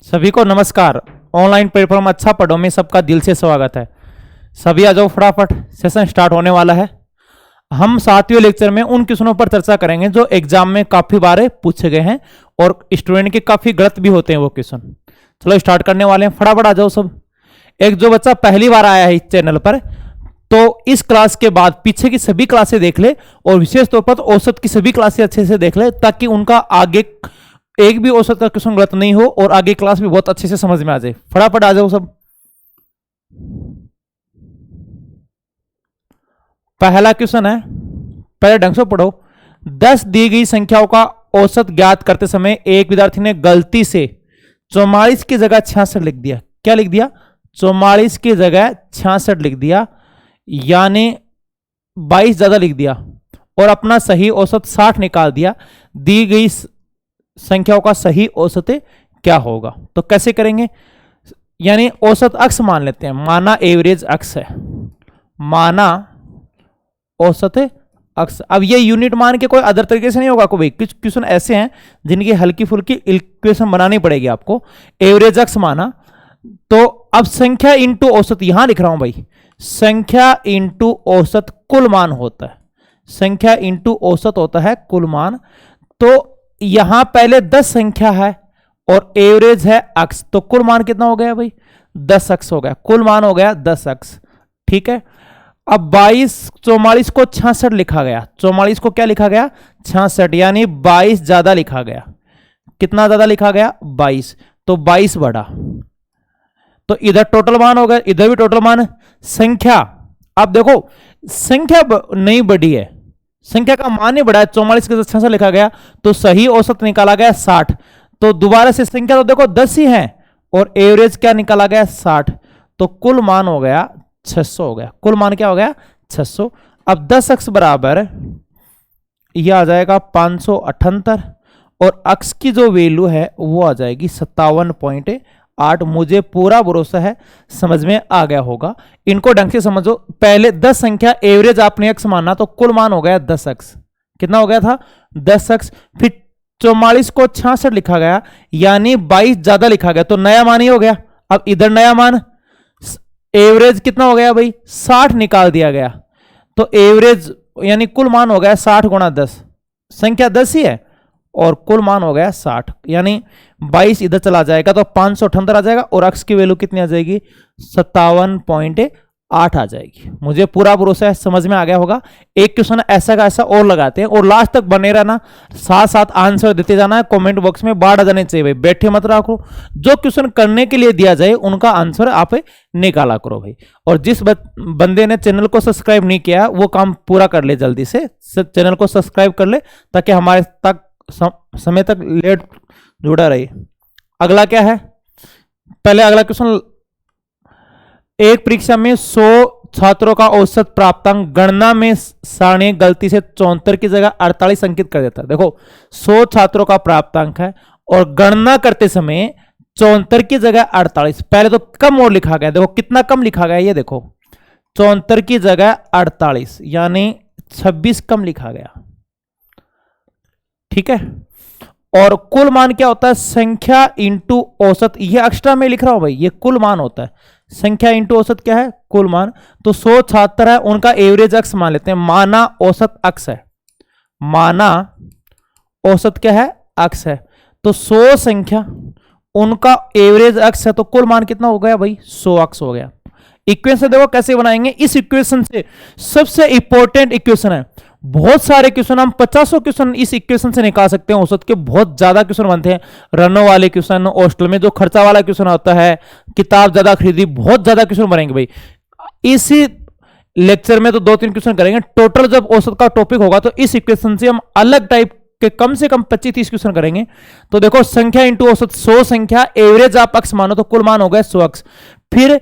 सभी को नमस्कार। ऑनलाइन प्लेटफॉर्म अच्छा पढ़ो में सबका दिल से स्वागत है। सभी आ जाओ, फटाफट सेशन स्टार्ट होने वाला है। हम 7वें लेक्चर में उन क्वेश्चनों पर चर्चा करेंगे जो एग्जाम में काफी बार पूछे गए हैं और स्टूडेंट के काफी गलत भी होते हैं वो क्वेश्चन। चलो स्टार्ट करने वाले हैं, फटाफट आ जाओ सब। एक जो बच्चा पहली बार आया है इस चैनल पर, तो इस क्लास के बाद पीछे की सभी क्लासें देख ले और विशेष तौर पर औसत की सभी क्लासें अच्छे से देख ले, ताकि उनका आगे एक भी औसत का क्वेश्चन गलत नहीं हो और आगे क्लास भी बहुत अच्छे से समझ में आ जाए। फटाफट आ जाओ सब। पहला क्वेश्चन है, पहले ढंग से पढ़ो। 10 दी गई संख्याओं का औसत ज्ञात करते समय एक विद्यार्थी ने गलती से 44 की जगह 66 लिख दिया। क्या लिख दिया? 44 की जगह 66 लिख दिया, यानी 22 ज्यादा लिख दिया और अपना सही औसत 60 निकाल दिया। दी गई संख्याओं का सही औसत क्या होगा? तो कैसे करेंगे? यानी औसत अक्ष मान लेते हैं, माना एवरेज अक्ष है, माना औसत अक्ष। अब ये यूनिट मान के कोई अदर तरीके से नहीं होगा। कोई कुछ क्वेश्चन ऐसे हैं जिनकी हल्की फुल्की इक्वेशन बनानी पड़ेगी आपको। एवरेज अक्ष माना, तो अब संख्या इंटू औसत यहां लिख रहा हूं भाई। संख्या इंटू औसत कुल मान होता है, संख्या इंटू औसत होता है कुल मान। तो यहां पहले 10 संख्या है और एवरेज है अक्ष, तो कुल मान कितना हो गया भाई? 10 अक्ष हो गया, कुल मान हो गया 10 अक्ष। ठीक है। अब 44 को 66 लिखा गया। 44 को क्या लिखा गया? 66, यानी 22 ज्यादा लिखा गया। कितना ज्यादा लिखा गया? 22। तो 22 बढ़ा, तो इधर टोटल मान हो गया, इधर भी टोटल मान। संख्या, अब देखो संख्या नहीं बढ़ी है, संख्या का मान ही बढ़ा है। 44 के 66 लिखा गया, तो सही औसत निकाला गया 60। तो दोबारा से संख्या तो देखो 10 ही है और एवरेज क्या निकाला गया? 60। तो कुल मान हो गया 600 हो गया। कुल मान क्या हो गया? 600। अब 10 अक्ष बराबर यह आ जाएगा 578 और अक्ष की जो वैल्यू है वो आ जाएगी 57.8। मुझे पूरा भरोसा है समझ में आ गया होगा। इनको ढंग से समझो। पहले 10 संख्या एवरेज आपने अक्ष माना, तो कुल मान हो गया 10 अक्ष। कितना हो गया था? 10 अक्ष। फिर 44 को 66 लिखा गया, यानी 22 ज्यादा लिखा गया, तो नया मान ही हो गया। अब इधर नया मान एवरेज कितना हो गया भाई? 60 निकाल दिया गया, तो एवरेज यानी कुल मान हो गया 60 गुणा 10। संख्या 10 ही है और कुल मान हो गया 60, यानी 22 इधर चला जाएगा तो 578 आ जाएगा और अक्ष की वैल्यू कितनी आ जाएगी? 57.8 आ जाएगी। मुझे पूरा भरोसा है समझ में आ गया होगा। एक क्वेश्चन ऐसा का ऐसा और लगाते हैं और लास्ट तक बने रहना, साथ साथ आंसर देते जाना है। कमेंट बॉक्स में बाढ़ आ जाने चाहिए भाई, बैठे मत रखो। जो क्वेश्चन करने के लिए दिया जाए उनका आंसर आप निकाला करो भाई। और जिस बंदे ने चैनल को सब्सक्राइब नहीं किया वो काम पूरा कर ले, जल्दी से चैनल को सब्सक्राइब कर ले ताकि हमारे तक समय तक लेट जुड़ा रही। अगला क्या है? पहले अगला क्वेश्चन, एक परीक्षा में 100 छात्रों का औसत प्राप्तांक गणना में सारणी गलती से 74 की जगह 48 अंकित कर देता है। देखो 100 छात्रों का प्राप्तांक है और गणना करते समय 74 की जगह 48। पहले तो कम और लिखा गया, देखो कितना कम लिखा गया, ये देखो 74 की जगह 48, यानी 26 कम लिखा गया। ठीक है। और कुल मान क्या होता है? संख्या इंटू औसत। ये एक्स्ट्रा में लिख रहा हूं भाई, ये कुल मान होता है। संख्या इंटू औसत क्या है? कुल मान। तो 100 छात्र है, उनका एवरेज अक्ष मान लेते हैं, माना औसत अक्ष है, माना औसत क्या है? अक्ष है। तो 100 संख्या उनका एवरेज अक्ष है, तो कुल मान कितना हो गया भाई? 100 अक्ष हो गया। इक्वेशन देखो कैसे बनाएंगे। इस इक्वेशन से सबसे इंपॉर्टेंट इक्वेशन है, बहुत सारे क्वेश्चन हम 50 क्वेश्चन इस इक्वेशन से निकाल सकते हैं। औसत के बहुत ज्यादा क्वेश्चन बनते हैं, रनों वाले क्वेश्चन, हॉस्टल में जो खर्चा वाला क्वेश्चन होता है, किताब ज्यादा खरीदी, बहुत ज्यादा क्वेश्चन बनेंगे भाई। इसी लेक्चर में तो 2-3 क्वेश्चन करेंगे। टोटल जब औसत का टॉपिक होगा तो इस इक्वेशन से हम अलग टाइप के कम से कम 25-30 क्वेश्चन करेंगे। तो देखो संख्या इंटू औसत, 100 संख्या एवरेज आप अक्ष मानो तो कुल मान हो गया 100 अक्ष। फिर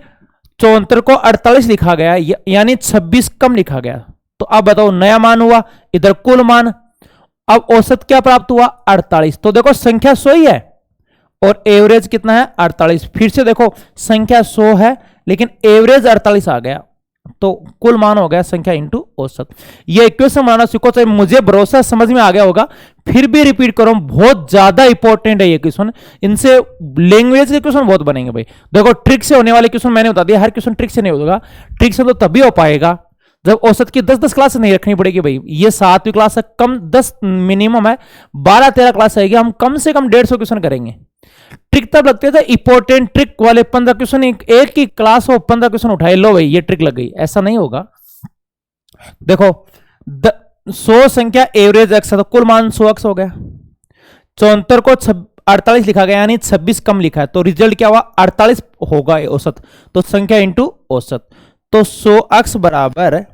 74 को 48 लिखा गया, यानी 26 कम लिखा गया। तो अब बताओ नया मान हुआ, इधर कुल मान। अब औसत क्या प्राप्त हुआ? 48। तो देखो संख्या 100 ही है और एवरेज कितना है? 48। फिर से देखो संख्या 100 है लेकिन एवरेज 48 आ गया, तो कुल मान हो गया संख्या इंटू औसत। ये इक्वेशन बनाना सीखो, चाहे मुझे भरोसा समझ में आ गया होगा। फिर भी रिपीट करो, बहुत ज्यादा इंपॉर्टेंट है ये क्वेश्चन। इनसे लैंग्वेज के क्वेश्चन बहुत बनेंगे भाई। देखो ट्रिक से होने वाले क्वेश्चन मैंने बता दिया, हर क्वेश्चन ट्रिक से नहीं होगा। ट्रिक से तो तभी हो पाएगा जब औसत की 10-10 क्लास नहीं रखनी पड़ेगी भाई। ये 7वीं क्लास है, कम 10 मिनिमम है, 12-13 क्लास आएगी, हम कम से कम 150 क्वेश्चन करेंगे। ट्रिक तब लगते थे इंपॉर्टेंट ट्रिक वाले 15 क्वेश्चन एक ही क्लास हो 15 क्वेश्चन उठाए, लो भाई ये ट्रिक लग गई, ऐसा नहीं होगा। देखो 100 संख्या एवरेज एक्स है तो कुल मान 100 एक्स हो गया। 74 को 48 लिखा गया यानी 26 कम लिखा है, तो रिजल्ट क्या हुआ 48 होगा औसत। तो संख्या इंटू औसत, तो 100 एक्स बराबर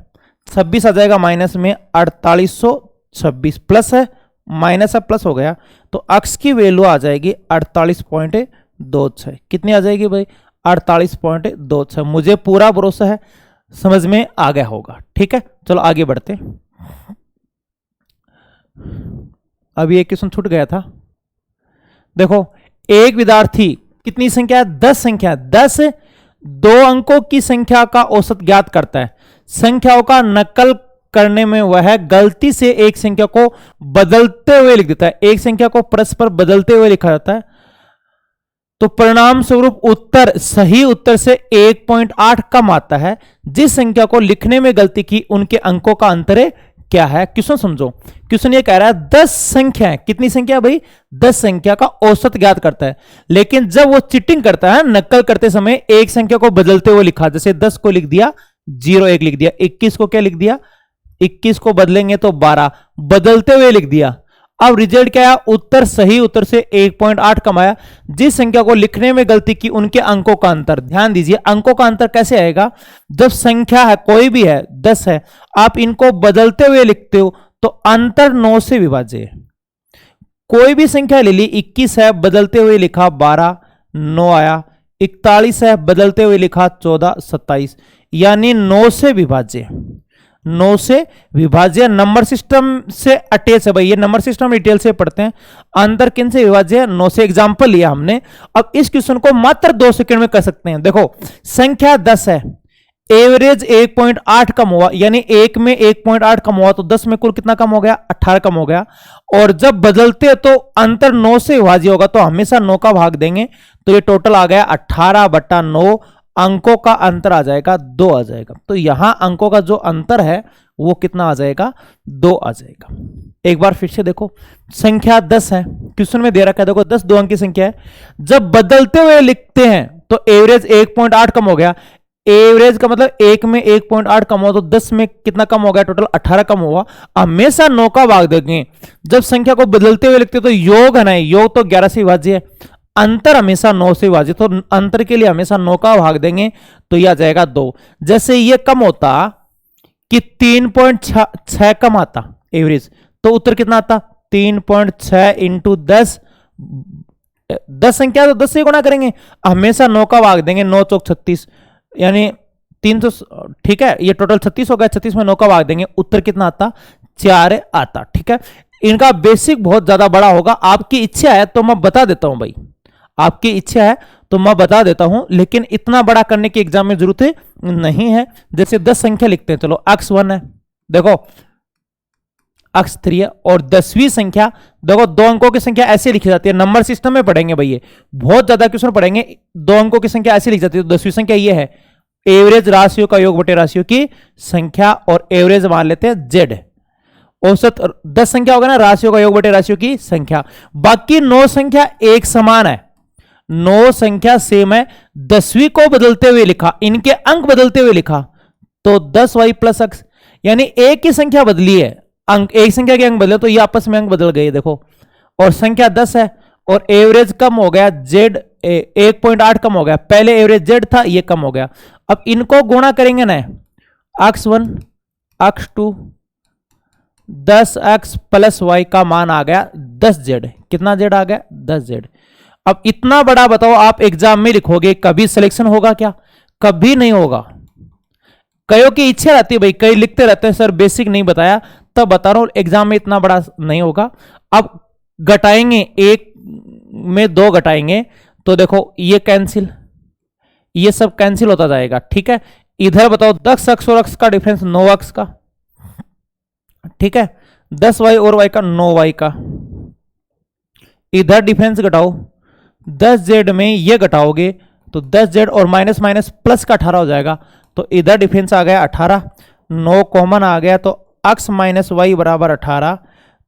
26 आ जाएगा माइनस में 4826 प्लस है माइनस है प्लस हो गया, तो अक्स की वैल्यू आ जाएगी 48.26। कितनी आ जाएगी भाई 48.26। मुझे पूरा भरोसा है समझ में आ गया होगा। ठीक है चलो आगे बढ़ते। अभी एक क्वेश्चन छूट गया था। देखो एक विद्यार्थी कितनी संख्या है 10 संख्या 10 दो अंकों की संख्या का औसत ज्ञात करता है। संख्याओं का नकल करने में वह गलती से एक संख्या को बदलते हुए लिख देता है। एक संख्या को परस्पर बदलते हुए लिखा जाता है, तो परिणाम स्वरूप उत्तर सही उत्तर से 1.8 कम आता है। जिस संख्या को लिखने में गलती की उनके अंकों का अंतर क्या है। क्वेश्चन समझो, क्वेश्चन ये कह रहा है 10 संख्या है, कितनी संख्या भाई 10 संख्या का औसत ज्ञात करता है, लेकिन जब वो चीटिंग करता है नकल करते समय एक संख्या को बदलते हुए लिखा, जैसे 10 को लिख दिया 01 लिख दिया, 21 को क्या लिख दिया 21 को बदलेंगे तो 12 बदलते हुए लिख दिया। अब रिजल्ट क्या है उत्तर सही उत्तर से 1.8 कम आया। जिस संख्या को लिखने में गलती की उनके अंकों का अंतर, ध्यान दीजिए अंकों का अंतर कैसे आएगा, जब संख्या है कोई भी है 10 है आप इनको बदलते हुए लिखते हो तो अंतर 9 से विभाज्य है। कोई भी संख्या ले ली 21 है बदलते हुए लिखा 12 9 आया, 41 है बदलते हुए लिखा 14 27, यानी 9 से विभाज्य 9 से विभाज्य। नंबर सिस्टम से अटैच है भाई, ये नंबर सिस्टम डिटेल से पढ़ते हैं। अंतर किन से विभाज्य है 9 से। एग्जांपल लिया हमने, अब इस क्वेश्चन को मात्र 2 सेकंड में कर सकते हैं। देखो संख्या 10 है, एवरेज 1.8 कम हुआ, यानी एक में 1.8 कम हुआ तो 10 में कुल कितना कम हो गया 18 कम हो गया। और जब बदलते तो अंतर 9 से विभाज्य होगा तो हमेशा 9 का भाग देंगे, तो ये टोटल आ गया 18/9, अंकों का अंतर आ जाएगा 2 आ जाएगा। तो यहां अंकों का जो अंतर है वो कितना आ जाएगा 2 आ जाएगा। एक बार फिर से देखो संख्या 10 है, क्वेश्चन में दे रखा है, देखो 10 दो अंक की संख्या है, जब बदलते हुए लिखते हैं तो एवरेज 1.8 कम हो गया। एवरेज का मतलब एक में 1.8 कम हुआ तो 10 में कितना कम हो गया टोटल 18 कम हुआ। हमेशा 9 का भाग देंगे। जब संख्या को बदलते हुए लिखते तो योग है ना, योग तो 11 से विभाज्य है, अंतर हमेशा 9 से विभाजित, तो अंतर के लिए हमेशा 9 का भाग देंगे तो यह आ जाएगा 2। जैसे ये कम होता कि 3.6 कम आता एवरेज, तो उत्तर कितना आता 3.6 इंटू 10 संख्या तो 10 से गुणा करेंगे, हमेशा 9 का भाग देंगे, 9 चौक 36 यानी 300। ठीक है ये टोटल 36 हो गया, 36 में 9 का भाग देंगे, उत्तर कितना आता 4 आता। ठीक है इनका बेसिक बहुत ज्यादा बड़ा होगा, आपकी इच्छा है तो मैं बता देता हूं भाई, आपकी इच्छा है तो मैं बता देता हूं, लेकिन इतना बड़ा करने की एग्जाम में जरूरत नहीं है। जैसे 10 संख्या लिखते हैं, चलो x1 है, देखो x3 है, और 10वीं संख्या देखो 2 अंकों की संख्या ऐसे लिखी जाती है, नंबर सिस्टम में पढ़ेंगे भाई, ये बहुत ज्यादा क्वेश्चन पढ़ेंगे। 2 अंकों की संख्या ऐसे लिखी जाती है, तो 10वीं संख्या ये है एवरेज राशियों का योग बटे राशियों की संख्या, और एवरेज मान लेते हैं z, औसत 10 संख्या होगा ना राशियों का योग बटे राशियों की संख्या। बाकी 9 संख्या एक समान है, 9 संख्या सेम है, 10वीं को बदलते हुए लिखा, इनके अंक बदलते हुए लिखा तो 10y प्लस x, यानी एक की संख्या बदली है, अंक एक संख्या के अंक बदले तो ये आपस में अंक बदल गए देखो। और संख्या 10 है और एवरेज कम हो गया, z 1.8 कम हो गया, पहले एवरेज z था ये कम हो गया। अब इनको गुणा करेंगे ना, x1 x2 10x plus y का मान आ गया 10z, कितना z आ गया 10z। अब इतना बड़ा बताओ आप एग्जाम में लिखोगे, कभी सिलेक्शन होगा क्या, कभी नहीं होगा। कईयों की इच्छा रहती है भाई, कई लिखते रहते हैं सर बेसिक नहीं बताया, तब बता रहा हूं एग्जाम में इतना बड़ा नहीं होगा। अब घटाएंगे, एक में 2 घटाएंगे तो देखो ये कैंसिल, ये सब कैंसिल होता जाएगा। ठीक है इधर बताओ 10x और x का डिफरेंस 9x का, ठीक है 10y और y का 9y का, इधर डिफरेंस घटाओ, 10z में ये घटाओगे तो 10z और माइनस माइनस प्लस का 18 हो जाएगा, तो इधर डिफरेंस आ गया 18, 9 कॉमन आ गया तो x माइनस वाई बराबर 18,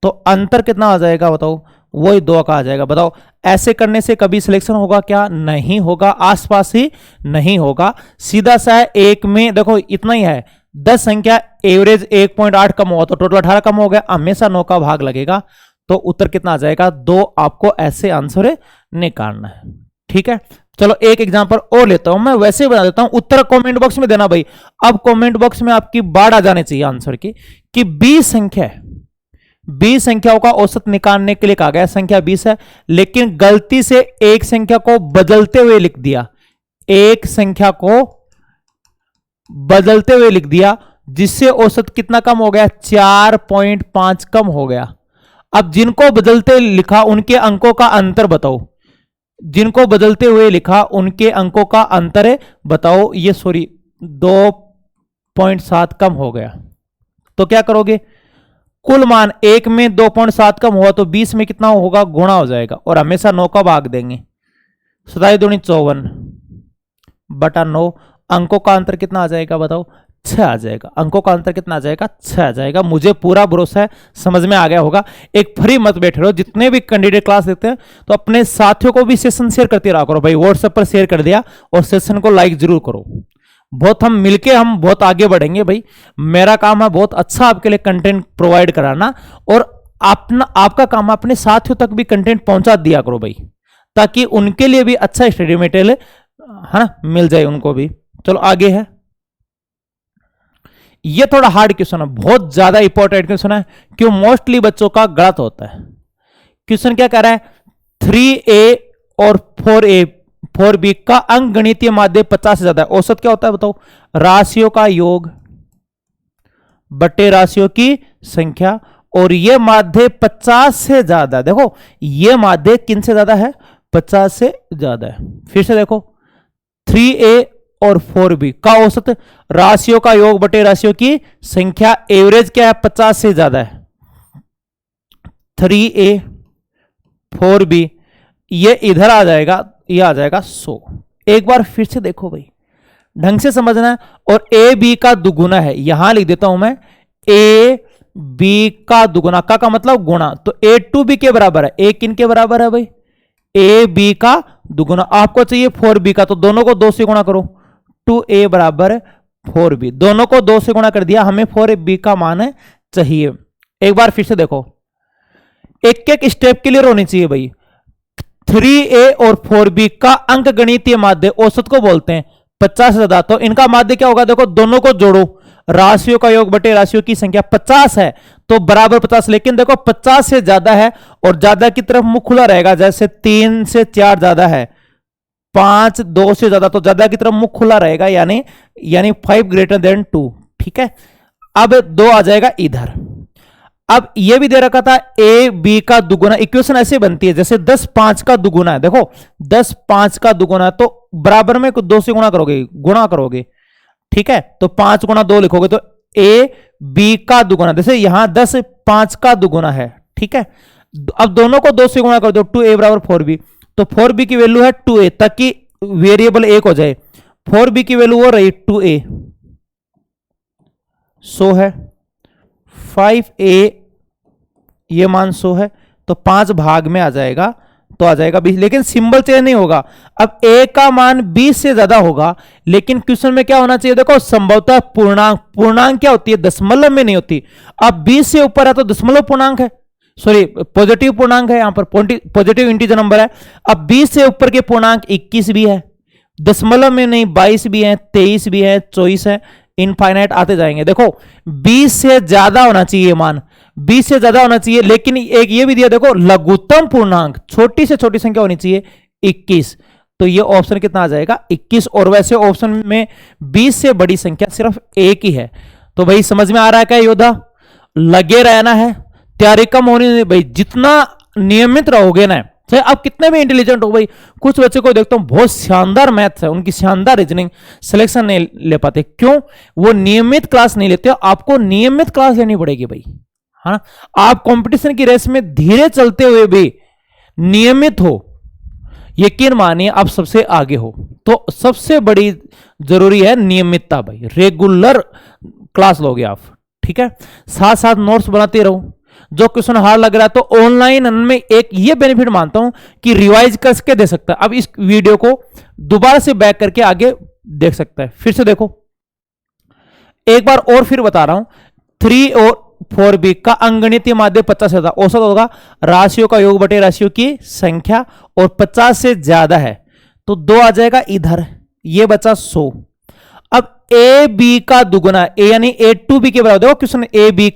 तो अंतर कितना आ जाएगा बताओ, वही 2 का आ जाएगा। बताओ ऐसे करने से कभी सिलेक्शन होगा क्या? नहीं होगा, आसपास ही नहीं होगा, सीधा सा है। एक में देखो इतना ही है, 10 संख्या एवरेज 1.8 कम हुआ तो टोटल 18 कम हो गया, हमेशा 9 का भाग लगेगा, तो उत्तर कितना आ जाएगा? 2। आपको ऐसे आंसर निकालना है, ठीक है। चलो एक एग्जांपल और लेता हूं, मैं वैसे ही बता देता हूं, उत्तर कमेंट बॉक्स में देना भाई। अब कमेंट बॉक्स में आपकी बाढ़ आ जानी चाहिए आंसर की, कि 20 संख्या है, 20 संख्याओं का औसत निकालने के लिए कहा गया, संख्या 20 है, लेकिन गलती से एक संख्या को बदलते हुए लिख दिया, एक संख्या को बदलते हुए लिख दिया, जिससे औसत कितना कम हो गया? 4.5 कम हो गया। अब जिनको बदलते लिखा उनके अंकों का अंतर बताओ, जिनको बदलते हुए लिखा उनके अंकों का अंतर बताओ। ये सॉरी 2.7 कम हो गया, तो क्या करोगे? कुल मान 1 में 2.7 कम हुआ तो 20 में कितना होगा? गुणा हो जाएगा, और हमेशा 9 का भाग देंगे। 27 दूनी 54 बटा 9, अंकों का अंतर कितना आ जाएगा बताओ? 6 आ जाएगा। अंकों का अंतर कितना आ जाएगा? 6 आ जाएगा। मुझे पूरा भरोसा है समझ में आ गया होगा। एक फ्री मत बैठे रहो, जितने भी कैंडिडेट क्लास देखते हैं तो अपने साथियों को भी सेशन शेयर करते रहा करो भाई। व्हाट्सएप पर शेयर कर दिया और सेशन को लाइक जरूर करो। बहुत हम मिलके हम बहुत आगे बढ़ेंगे भाई। मेरा काम है बहुत अच्छा आपके लिए कंटेंट प्रोवाइड कराना, और आपका काम अपने साथियों तक भी कंटेंट पहुंचा दिया करो भाई, ताकि उनके लिए भी अच्छा स्टडी मटेरियल है ना मिल जाए उनको भी। चलो आगे है, ये थोड़ा हार्ड क्वेश्चन है, बहुत ज्यादा इंपॉर्टेंट क्वेश्चन है, क्यों मोस्टली बच्चों का गलत होता है। क्वेश्चन क्या कह रहा है? 3a और 4b का अंक गणितीय माध्य 50 से ज्यादा है, औसत क्या होता है बताओ? राशियों का योग बटे राशियों की संख्या, और ये माध्य 50 से ज्यादा। देखो ये माध्य किन से ज्यादा है? 50 से ज्यादा है। फिर से देखो 3a और 4b का औसत राशियों का योग बटे राशियों की संख्या, एवरेज क्या है? 50 से ज्यादा है। 3a 4b ये इधर आ जाएगा, ये आ जाएगा 100। एक बार फिर से देखो भाई, ढंग से समझना है। और ए बी का दुगुना है, यहां लिख देता हूं मैं, ए बी का दुगुना, का मतलब गुणा, तो ए टू बी के बराबर है। ए किन के बराबर है भाई? ए बी का दुगुना। आपको चाहिए 4b का, तो दोनों को 2 से गुणा करो, 2a बराबर 4b, दोनों को 2 से गुणा कर दिया, हमें 4b का मान चाहिए। एक बार फिर से देखो, एक एक स्टेप क्लियर होनी चाहिए भाई। 3a और 4b का अंक गणितीय माध्य औसत को बोलते हैं 50 से ज्यादा, तो इनका माध्य क्या होगा? देखो दोनों को जोड़ो, राशियों का योग बटे राशियों की संख्या 50 है तो बराबर 50, लेकिन देखो 50 से ज्यादा है और ज्यादा की तरफ मुख खुला रहेगा, जैसे 3 से 4 ज्यादा है, 5 2 से ज्यादा तो ज्यादा की तरफ मुख खुला रहेगा, यानी 5 ग्रेटर देन 2, ठीक है। अब 2 आ जाएगा इधर। अब ये भी दे रखा था ए बी का दुगुना, इक्वेशन ऐसे बनती है जैसे 10 5 का दुगुना है। देखो 10 5 का दुगुना तो बराबर में 2 से गुणा करोगे, ठीक है, तो 5 गुणा 2 लिखोगे तो ए बी का दुगुना, जैसे यहां 10 5 का दुगुना है, ठीक है। अब दोनों को 2 से गुणा कर दो, 2a बराबर 4b, तो 4b की वैल्यू है 2a, ताकि वेरिएबल एक हो जाए। 4b की वैल्यू हो रही 2a, 100 है, 5a ये मान 100 है, तो 5 भाग में आ जाएगा, तो आ जाएगा 20, लेकिन सिंबल चेंज नहीं होगा। अब a का मान 20 से ज्यादा होगा, लेकिन क्वेश्चन में क्या होना चाहिए? देखो संभवतः पूर्णांक क्या होती है? दशमलव में नहीं होती। अब 20 से ऊपर है तो दशमलव पूर्णांक है, सॉरी पॉजिटिव पूर्णांक है, यहां पर पॉजिटिव इंटीजर नंबर है। अब 20 से ऊपर के पूर्णांक 21 भी है, दशमलव में नहीं 22 भी है, 23 भी है, 24 है, इनफाइनाइट आते जाएंगे। देखो 20 से ज्यादा होना चाहिए मान, 20 से ज्यादा होना चाहिए, लेकिन एक ये भी दिया देखो लघुत्तम पूर्णांक छोटी से छोटी संख्या होनी चाहिए 21, तो ये ऑप्शन कितना आ जाएगा? 21। और वैसे ऑप्शन में 20 से बड़ी संख्या सिर्फ एक ही है। तो भाई समझ में आ रहा है क्या योद्धा? लगे रहना है, तैयारी कम होनी नहीं भाई, जितना नियमित रहोगे ना, चाहे आप कितने भी इंटेलिजेंट हो भाई। कुछ बच्चे को देखता हूं बहुत शानदार मैथ्स है, उनकी शानदार रीजनिंग, सिलेक्शन नहीं ले पाते, क्यों? वो नियमित क्लास नहीं लेते। आपको नियमित क्लास लेनी पड़ेगी भाई, हाँ। आप कंपटीशन की रेस में धीरे चलते हुए भी नियमित हो, यकीन मानिए आप सबसे आगे हो। तो सबसे बड़ी जरूरी है नियमितता भाई, रेगुलर क्लास लोगे आप, ठीक है। साथ साथ नोट्स बनाते रहो, जो क्वेश्चन हार्ड लग रहा है तो ऑनलाइन में एक ये बेनिफिट मानता हूं कि रिवाइज करके दे सकता है। अब इस वीडियो को दोबारा से बैक करके आगे देख सकता है, फिर से देखो एक बार और फिर बता रहा हूं। 3 और 4b का अंगणितीय माध्य 50 से ज्यादा, औसत होगा राशियों का योग बटे राशियों की संख्या, और 50 से ज्यादा है तो 2 आ जाएगा इधर, ये बचा 100। अब ए बी का दुगुना, ए यानी ए टू बी के बराबर, देखो क्वेश्चन ए बी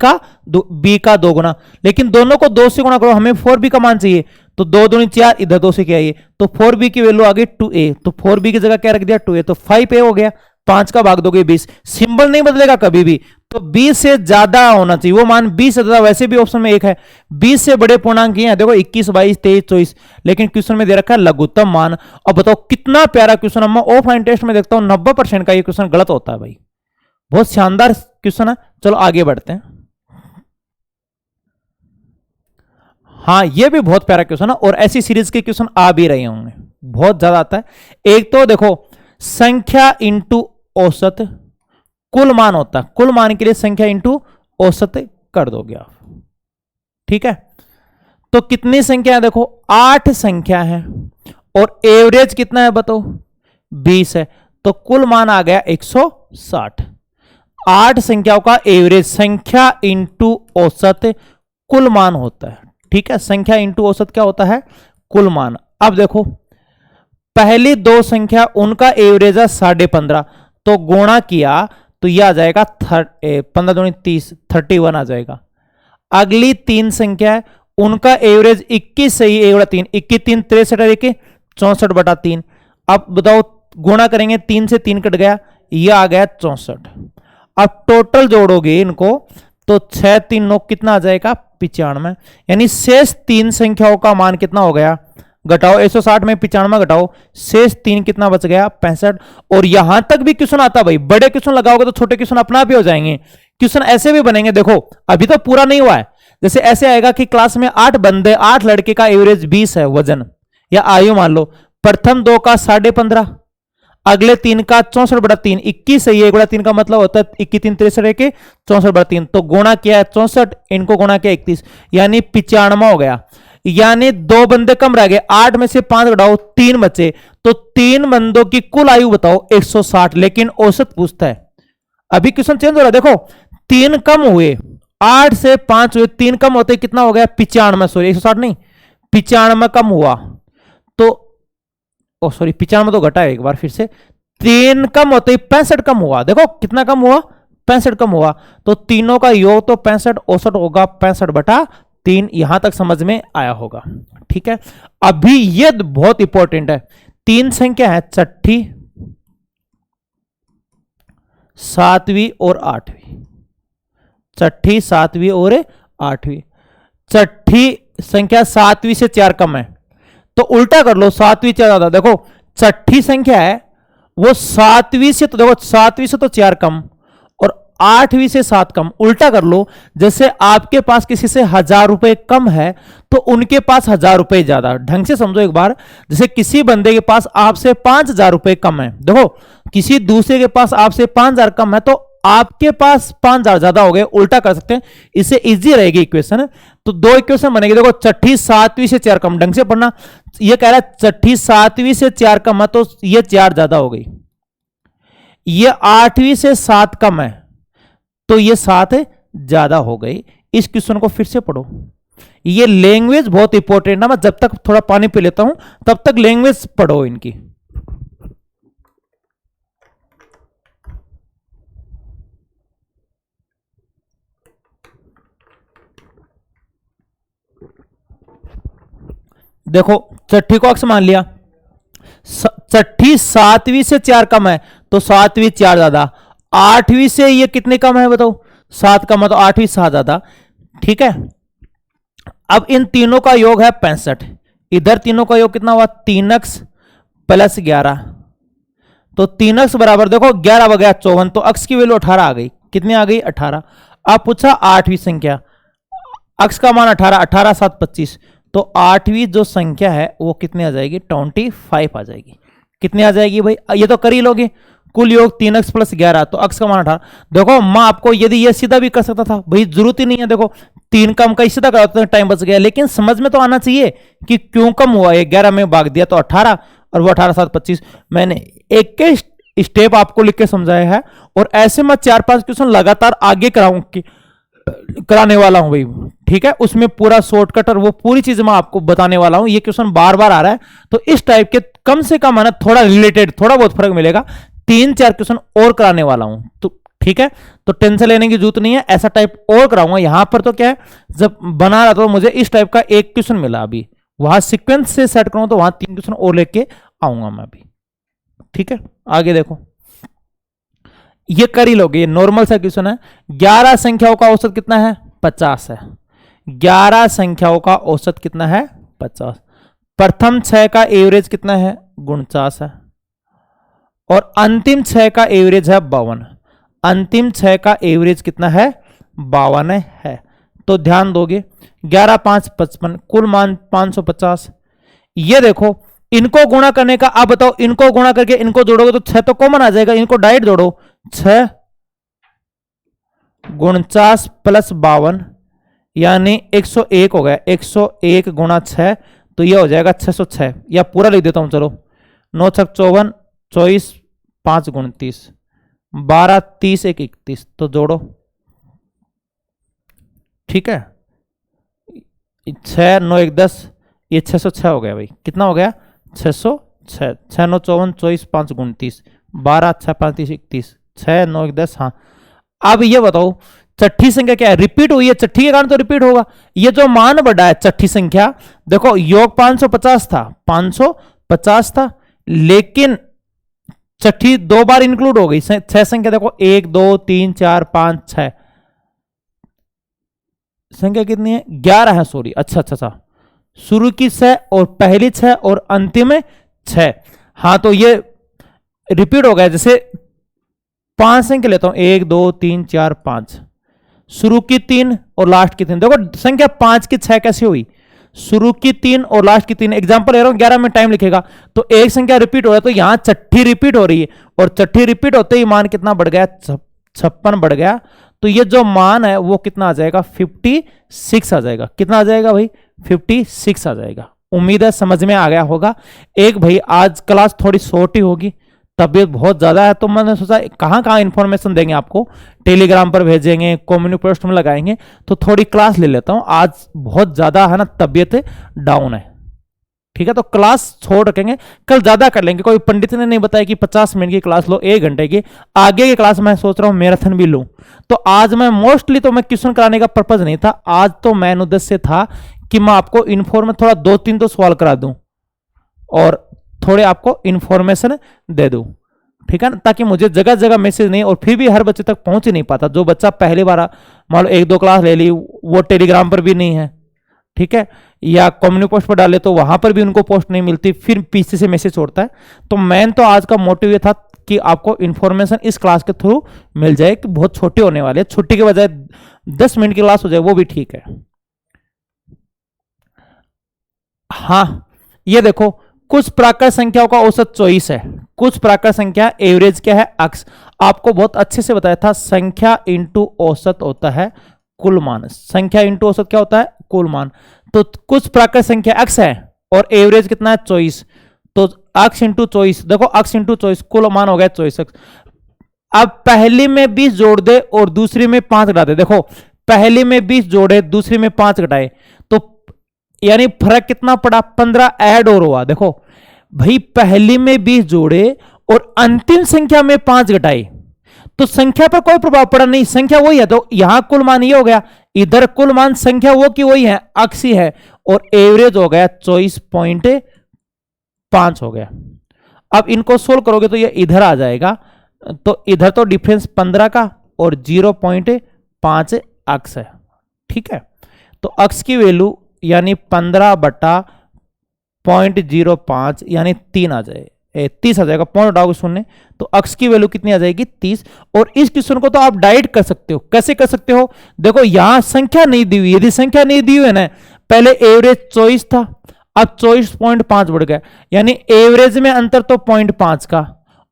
का दोगुना, लेकिन दोनों को 2 से गुणा करो, हमें 4b का मान चाहिए, तो 2 दूनी 4, इधर 2 से क्या है, तो 4b की वैल्यू आ गई 2a, तो 4b की जगह क्या रख दिया 2a, तो 5a हो गया। 5 का भाग दोगे 20, सिंबल नहीं बदलेगा कभी भी, तो 20 से ज्यादा होना चाहिए वो मान, 20 से ज्यादा वैसे भी ऑप्शन में एक है, 20 से बड़े पूर्णांक हैं देखो 21, 22, 23, 24, लेकिन क्वेश्चन में दे रखा है लघुत्तम मान। अब बताओ कितना प्यारा क्वेश्चन, मैं ऑफलाइन टेस्ट में देखता हूं 90% का ये क्वेश्चन गलत होता है भाई, बहुत शानदार क्वेश्चन है। चलो आगे बढ़ते हैं। हाँ ये भी बहुत प्यारा क्वेश्चन है, और ऐसी सीरीज के क्वेश्चन आ भी रहे होंगे, बहुत ज्यादा आता है। एक तो देखो संख्या इंटू औसत कुल मान होता है, कुल मान के लिए संख्या इंटू औसत कर दोगे आप, ठीक है। तो कितनी संख्या है, देखो 8 संख्या है और एवरेज कितना है बताओ 20 है, तो कुल मान आ गया 160। 8 संख्याओं का एवरेज, संख्या इंटू औसत कुल मान होता है, ठीक है। संख्या इंटू औसत क्या होता है, कुल मान। अब देखो पहली 2 संख्या उनका एवरेज है 15.5, तो गुणा किया तो यह आ जाएगा 15 दूनी 30, 31 आ जाएगा। अगली 3 संख्या है उनका एवरेज 21 सही, 1/3, 21 3 63, 64/3। अब बताओ गुणा करेंगे, 3 से 3 कट गया, यह आ गया 64। अब टोटल जोड़ोगे इनको तो 6 3 9 कितना आ जाएगा 95, यानी शेष 3 संख्याओं का मान कितना हो गया, घटाओ 160 में 95 घटाओ, शेष 3 कितना बच गया 65। और यहां तक भी क्वेश्चन आता भाई, बड़े क्वेश्चन लगाओगे तो छोटे क्वेश्चन अपना भी हो जाएंगे। क्वेश्चन ऐसे भी बनेंगे, देखो अभी तो पूरा नहीं हुआ है, जैसे ऐसे आएगा कि क्लास में 8 बंदे, 8 लड़के का एवरेज 20 है वजन या आयु मान लो, प्रथम 2 का 15.5, अगले 3 का 64/3, 21 है, 1/3 का मतलब होता है 21 3 63, 64/3, तो गुणा किया है 64, इनको गुणा किया 31, यानी 95 हो गया। यानी 2 बंदे कम रह गए, 8 में से 5 घटाओ 3 बचे, तो 3 बंदों की कुल आयु बताओ 160, लेकिन औसत पूछता है। अभी क्वेश्चन चेंज हो रहा है, देखो 3 कम हुए, 8 से 5 हुए, 3 कम होते कितना हो गया 95, सॉरी 160 नहीं 95 कम हुआ, तो ओ सॉरी 95 तो घटा है एक बार फिर से, 3 कम होते ही 65 कम हुआ, देखो कितना कम हुआ 65 कम हुआ, तो तीनों का योग तो 65, औसत होगा 65/3। यहां तक समझ में आया होगा, ठीक है। अभी ये बहुत इंपॉर्टेंट है, 3 संख्या है, छठी, 7वीं और 8वीं, छठी 7वीं और 8वीं। छठी संख्या 7वीं से 4 कम है, तो उल्टा कर लो, 7वीं 4 ज्यादा। देखो छठी संख्या है वो 7वीं से, तो देखो 7वीं से तो 4 कम और 8वीं से 7 कम, उल्टा कर लो। जैसे आपके पास किसी से 1000 रुपए कम है तो उनके पास 1000 रुपए ज्यादा, ढंग से समझो एक बार। जैसे किसी बंदे के पास आपसे 5000 रुपए कम है, देखो किसी दूसरे के पास आपसे 5000 कम है तो आपके पास 5000 ज्यादा हो गए, उल्टा कर सकते हैं, इससे इजी रहेगी इक्वेशन। तो 2 इक्वेशन बनेगी, देखो छठी 7वीं से 4 कम, ढंग से पढ़ना। ये कह रहा है छठी 7वीं से 4 कम है, तो ये 4 ज्यादा हो गई। ये 8वीं से 7 कम है, तो ये 7 ज्यादा हो गई। इस क्वेश्चन को फिर से पढ़ो, ये लैंग्वेज बहुत इंपॉर्टेंट है। मैं जब तक थोड़ा पानी पी लेता हूं तब तक लैंग्वेज पढ़ो इनकी। देखो छठी को अक्स मान लिया, छठी 7वीं से 4 कम है तो 7वीं 4 ज्यादा, 8वीं से ये कितने कम है बताओ 7 कम है, तो 8वीं 7 ज्यादा, ठीक है। अब इन तीनों का योग है 65, इधर तीनों का योग कितना हुआ 3x + 11, तो 3x बराबर देखो 11 बगैर 54, तो x की वैल्यू 18 आ गई, कितनी आ गई 18। अब पूछा 8वीं संख्या, x का मान 18, 18 7 25, तो आठवीं जो संख्या है वो कितनी आ जाएगी, 25 आ जाएगी। कितनी आ जाएगी भाई, ये तो कर ही लोगे। कुल योग 3x + 11, तो x का मान 18। देखो मैं आपको यदि ये सीधा भी कर सकता था भाई, जरूरत ही नहीं है। देखो 3 कम का सीधा कराते हैं, टाइम बच गया। लेकिन समझ में तो आना चाहिए कि क्यों कम हुआ। ये 11 में भाग दिया तो 18, और वो 18 7 25। मैंने एक के स्टेप आपको लिख के समझाया है, और ऐसे मैं 4-5 क्वेश्चन लगातार आगे कराने वाला हूं भाई, ठीक है। उसमें पूरा शॉर्टकट और वो पूरी चीज मैं आपको बताने वाला हूं। ये क्वेश्चन बार बार आ रहा है, तो इस टाइप के कम से कम है ना, थोड़ा रिलेटेड, थोड़ा बहुत फर्क मिलेगा। 3-4 क्वेश्चन और कराने वाला हूं, तो ठीक है। तो टेंशन लेने की जरूरत नहीं है, ऐसा टाइप और कराऊंगा। यहां पर तो क्या है, जब बना रहा था तो मुझे इस टाइप का एक क्वेश्चन मिला, अभी वहां सीक्वेंस से सेट करूं तो वहां 3 क्वेश्चन और लेके आऊंगा मैं अभी, ठीक है। आगे देखो, ये कर ही लोगे, ये नॉर्मल सा क्वेश्चन है। 11 संख्याओं का औसत कितना है, 50 है। 11 संख्याओं का औसत कितना है, 50। प्रथम 6 का एवरेज कितना है, 49 है। और अंतिम 6 का एवरेज है 52। अंतिम 6 का एवरेज कितना है, 52 है। तो ध्यान दोगे, 11 5 55, कुल मान 550। ये देखो, इनको गुणा करने का, अब बताओ, इनको गुणा करके इनको जोड़ोगे तो 6 तो कॉमन आ जाएगा। इनको डायरेक्ट जोड़ो, 6 49 + 52 यानी 101 हो गया। 101 गुणा 6, तो यह हो जाएगा 606। या पूरा लिख देता हूं, चलो। 9 6 54, 24 5 29, 12 30 1 31, तो जोड़ो, ठीक है। 6 9 1 10, ये 606 हो गया भाई। कितना हो गया, 606। 6 9 54, 24 5 29, 12 6 5 30 31, 6 9 1 10। हाँ, अब ये बताओ, छठी संख्या क्या है, रिपीट हुई है। छठी के कारण तो रिपीट होगा। ये जो मान बढ़ा है छठी संख्या, देखो योग 550 था, 550 था, लेकिन छठी 2 बार इंक्लूड हो गई। 6 संख्या देखो, 1 2 3 4 5 6 संख्या कितनी है, 11 है, सॉरी। अच्छा, शुरू की 6 और पहली 6 और अंतिम 6। हाँ, तो ये रिपीट हो गया। जैसे 5 संख्या लेता हूं, 1 2 3 4 5, शुरू की 3 और लास्ट की 3। देखो संख्या 5 की 6 कैसे हुई, शुरू की 3 और लास्ट की 3। एग्जांपल ले रहा हूं, 11 में टाइम लिखेगा तो एक संख्या रिपीट हो रहा है, तो यहां छठी रिपीट हो रही है, और छठी रिपीट होते ही मान कितना बढ़ गया, 56 बढ़ गया। तो ये जो मान है वो कितना आ जाएगा, 56 आ जाएगा। कितना आ जाएगा भाई, 56 आ जाएगा। उम्मीद है समझ में आ गया होगा। एक भाई आज क्लास थोड़ी शॉर्ट ही होगी, तबीयत बहुत ज्यादा है, तो मैंने सोचा कहां कहां इंफॉर्मेशन देंगे आपको, टेलीग्राम पर भेजेंगे, कम्युनिटी पोस्ट में लगाएंगे, तो थोड़ी क्लास ले लेता हूं। आज बहुत ज्यादा है ना, तबीयत डाउन है, ठीक है। तो क्लास छोड़ रखेंगे, कल ज्यादा कर लेंगे। कोई पंडित ने नहीं बताया कि 50 मिनट की क्लास लो, 1 घंटे की। आगे की क्लास मैं सोच रहा हूं मैराथन भी लूं। तो आज मैं मोस्टली, तो मैं क्वेश्चन कराने का पर्पज नहीं था आज, तो मैन उद्देश्य था कि मैं आपको इन्फॉर्मेशन थोड़ा 2-3 तो सवाल करा दूं और थोड़े आपको इंफॉर्मेशन दे दूं, ठीक है ना। ताकि मुझे जगह जगह मैसेज नहीं, और फिर भी हर बच्चे तक पहुंच ही नहीं पाता। जो बच्चा पहली बार मान लो 1-2 क्लास ले ली, वो टेलीग्राम पर भी नहीं है, ठीक है, या कम्युनिटी पोस्ट पर डाले तो वहां पर भी उनको पोस्ट नहीं मिलती, फिर पीछे से मैसेज छोड़ता है। तो मेन तो आज का मोटिव ये था कि आपको इंफॉर्मेशन इस क्लास के थ्रू मिल जाए, कि बहुत छोटी होने वाली है, छुट्टी के बजाय 10 मिनट की क्लास हो जाए वो भी ठीक है। हाँ, ये देखो, कुछ प्राकृत संख्याओं का औसत 24 है। कुछ प्राकृत संख्या एवरेज क्या है, अक्स। आपको बहुत अच्छे से बताया था, संख्या इंटू औसत होता है कुल मान। संख्या इंटू औसत क्या होता है, कुल मान। तो कुछ प्राकृत संख्या अक्स है और एवरेज कितना है, 24। तो अक्स इंटू 24, देखो अक्स इंटू 24, कुल मान हो गया 24 अक्स। अब पहली में 20 जोड़ दे और दूसरी में 5 घटा दे। देखो पहली में 20 जोड़े, दूसरी में 5 घटाए, तो यानी फर्क कितना पड़ा, 15 ऐड और हुआ। देखो भाई, पहली में 20 जोड़े और अंतिम संख्या में 5 घटाए, तो संख्या पर कोई प्रभाव पड़ा नहीं, संख्या वही है। तो यहां कुल मान ये हो गया, इधर कुल मान संख्या वो की वही है, अक्स ही है, और एवरेज हो गया 24.5 हो गया। अब इनको सोल्व करोगे तो ये इधर आ जाएगा, तो इधर तो डिफरेंस 15 का और 0.5 अक्स है, ठीक है। तो अक्स की वैल्यू यानी 15/0.05 यानी 3 आ जाए, 30 आ जाएगा। पॉइंट डाउन शून्य, तो अक्स की वैल्यू कितनी आ जाएगी, 30। और इस क्वेश्चन को तो आप डायरेक्ट कर सकते हो। कैसे कर सकते हो, देखो यहां संख्या नहीं दी हुई, यदि संख्या नहीं दी हुई है ना, पहले एवरेज 24 था, अब 24.5 बढ़ गया, यानी एवरेज में अंतर तो 0.5 का,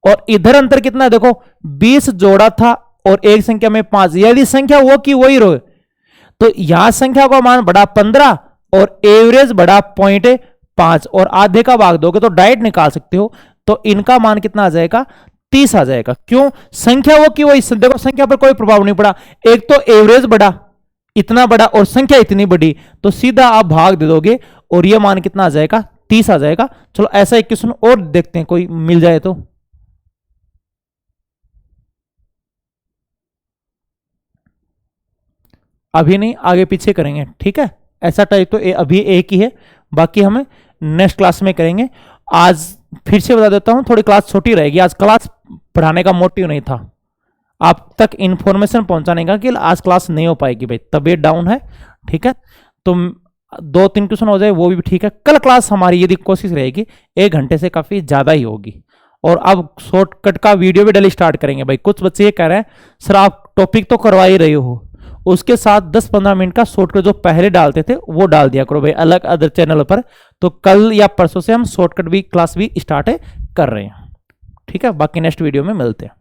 और इधर अंतर कितना है देखो 20 जोड़ा था और एक संख्या में 5, यदि संख्या वो की वही रहे तो यहां संख्या का मान बढ़ा 15 और एवरेज बढ़ा 0.5 और आधे का भाग दोगे तो डायरेक्ट निकाल सकते हो, तो इनका मान कितना आ जाएगा 30 आ जाएगा। क्यों? संख्या वो की वही, देखो संख्या पर कोई प्रभाव नहीं पड़ा, एक तो एवरेज बढ़ा इतना बड़ा और संख्या इतनी बड़ी, तो सीधा आप भाग दे दोगे और ये मान कितना आ जाएगा 30 आ जाएगा। चलो ऐसा एक क्वेश्चन और देखते हैं, कोई मिल जाए तो। अभी नहीं, आगे पीछे करेंगे, ठीक है। ऐसा टाइप तो अभी एक ही है, बाकी हमें नेक्स्ट क्लास में करेंगे। आज फिर से बता देता हूं, थोड़ी क्लास छोटी रहेगी, आज क्लास पढ़ाने का मोटिव नहीं था, आप तक इंफॉर्मेशन पहुंचाने का कि आज क्लास नहीं हो पाएगी भाई, तबीयत डाउन है, ठीक है। तो 2-3 क्वेश्चन हो जाए वो भी ठीक है। कल क्लास हमारी यदि कोशिश रहेगी 1 घंटे से काफी ज्यादा ही होगी, और अब शॉर्टकट का वीडियो भी डेली स्टार्ट करेंगे भाई। कुछ बच्चे ये कह रहे हैं सर आप टॉपिक तो करवा ही रहे हो, उसके साथ 10-15 मिनट का शॉर्टकट जो पहले डालते थे वो डाल दिया करो भाई अलग अदर चैनल पर। तो कल या परसों से हम शॉर्टकट भी क्लास भी स्टार्ट कर रहे हैं, ठीक है। बाकी नेक्स्ट वीडियो में मिलते हैं।